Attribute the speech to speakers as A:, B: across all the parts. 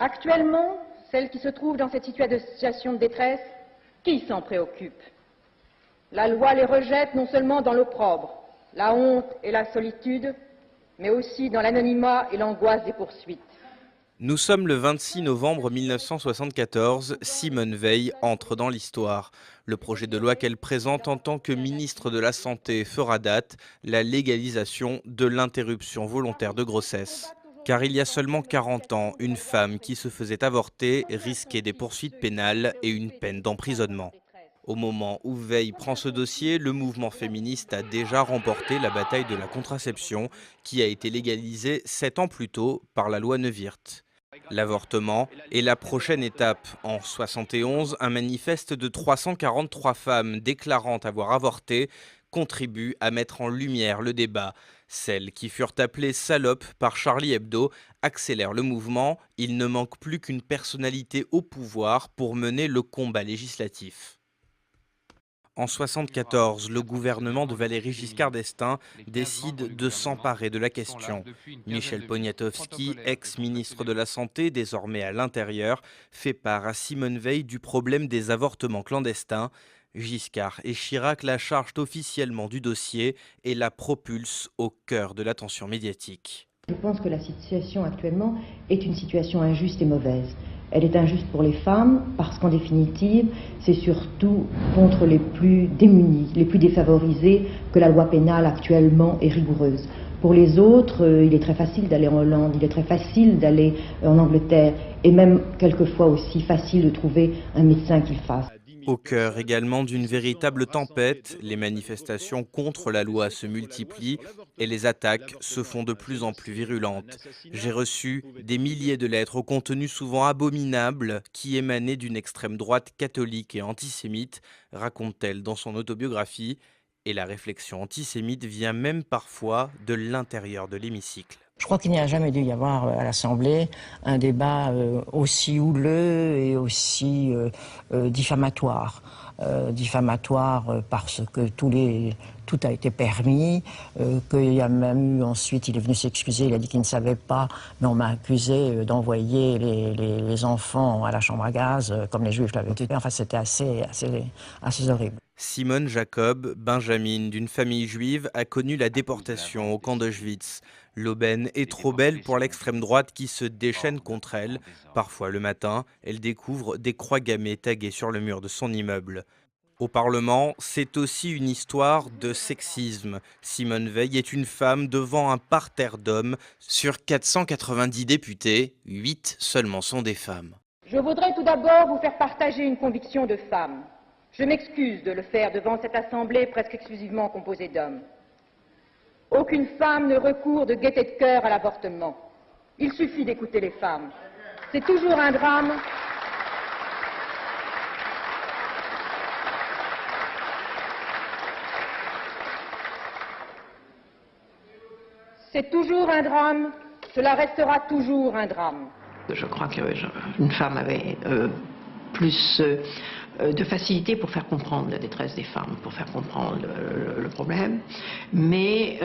A: Actuellement, celles qui se trouvent dans cette situation de détresse, qui s'en préoccupe? La loi les rejette non seulement dans l'opprobre, la honte et la solitude, mais aussi dans l'anonymat et l'angoisse des poursuites.
B: Nous sommes le 26 novembre 1974, Simone Veil entre dans l'histoire. Le projet de loi qu'elle présente en tant que ministre de la Santé fera date, la légalisation de l'interruption volontaire de grossesse. Car il y a seulement 40 ans, une femme qui se faisait avorter risquait des poursuites pénales et une peine d'emprisonnement. Au moment où Veil prend ce dossier, le mouvement féministe a déjà remporté la bataille de la contraception qui a été légalisée 7 ans plus tôt par la loi Neuwirth. L'avortement est la prochaine étape. En 71, un manifeste de 343 femmes déclarant avoir avorté contribue à mettre en lumière le débat. Celles qui furent appelées salopes par Charlie Hebdo accélèrent le mouvement. Il ne manque plus qu'une personnalité au pouvoir pour mener le combat législatif. En 1974, le gouvernement de Valéry Giscard d'Estaing décide de s'emparer de la question. Michel Poniatowski, ex-ministre de la Santé, désormais à l'Intérieur, fait part à Simone Veil du problème des avortements clandestins. Giscard et Chirac la chargent officiellement du dossier et la propulsent au cœur de l'attention médiatique.
C: Je pense que la situation actuellement est une situation injuste et mauvaise. Elle est injuste pour les femmes parce qu'en définitive, c'est surtout contre les plus démunis, les plus défavorisés que la loi pénale actuellement est rigoureuse. Pour les autres, il est très facile d'aller en Hollande, il est très facile d'aller en Angleterre et même quelquefois aussi facile de trouver un médecin qui le fasse.
B: Au cœur également d'une véritable tempête, les manifestations contre la loi se multiplient et les attaques se font de plus en plus virulentes. J'ai reçu des milliers de lettres au contenu souvent abominable qui émanaient d'une extrême droite catholique et antisémite, raconte-t-elle dans son autobiographie, et la réflexion antisémite vient même parfois de l'intérieur de l'hémicycle.
D: Je crois qu'il n'y a jamais dû y avoir à l'Assemblée un débat aussi houleux et aussi diffamatoire. Diffamatoire parce que tout a été permis, qu'il y a même eu ensuite, il est venu s'excuser, il a dit qu'il ne savait pas, mais on m'a accusé d'envoyer les enfants à la chambre à gaz, comme les Juifs l'avaient fait. Enfin, c'était assez horrible.
B: Simone Jacob, benjamine d'une famille juive, a connu la déportation au camp d'Auschwitz. L'aubaine est trop belle pour l'extrême droite qui se déchaîne contre elle. Parfois le matin, elle découvre des croix gammées taguées sur le mur de son immeuble. Au Parlement, c'est aussi une histoire de sexisme. Simone Veil est une femme devant un parterre d'hommes. Sur 490 députés, 8 seulement sont des femmes.
A: Je voudrais tout d'abord vous faire partager une conviction de femme. Je m'excuse de le faire devant cette assemblée presque exclusivement composée d'hommes. Aucune femme ne recourt de gaieté de cœur à l'avortement. Il suffit d'écouter les femmes. C'est toujours un drame. C'est toujours un drame, cela restera toujours un drame.
E: Je crois qu'une femme avait plus de facilité pour faire comprendre la détresse des femmes, pour faire comprendre le problème, mais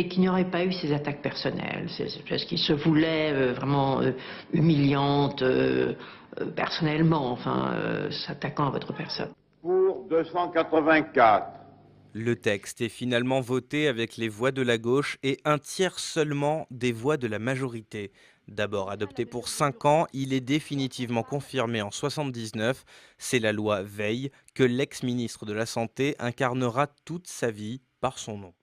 E: qu'il n'y aurait pas eu ces attaques personnelles, parce qu'il se voulait vraiment humiliante personnellement, enfin, s'attaquant à votre personne.
F: Pour 284.
B: Le texte est finalement voté avec les voix de la gauche et un tiers seulement des voix de la majorité. D'abord adopté pour 5 ans, il est définitivement confirmé en 1979. C'est la loi Veil que l'ex-ministre de la Santé incarnera toute sa vie par son nom.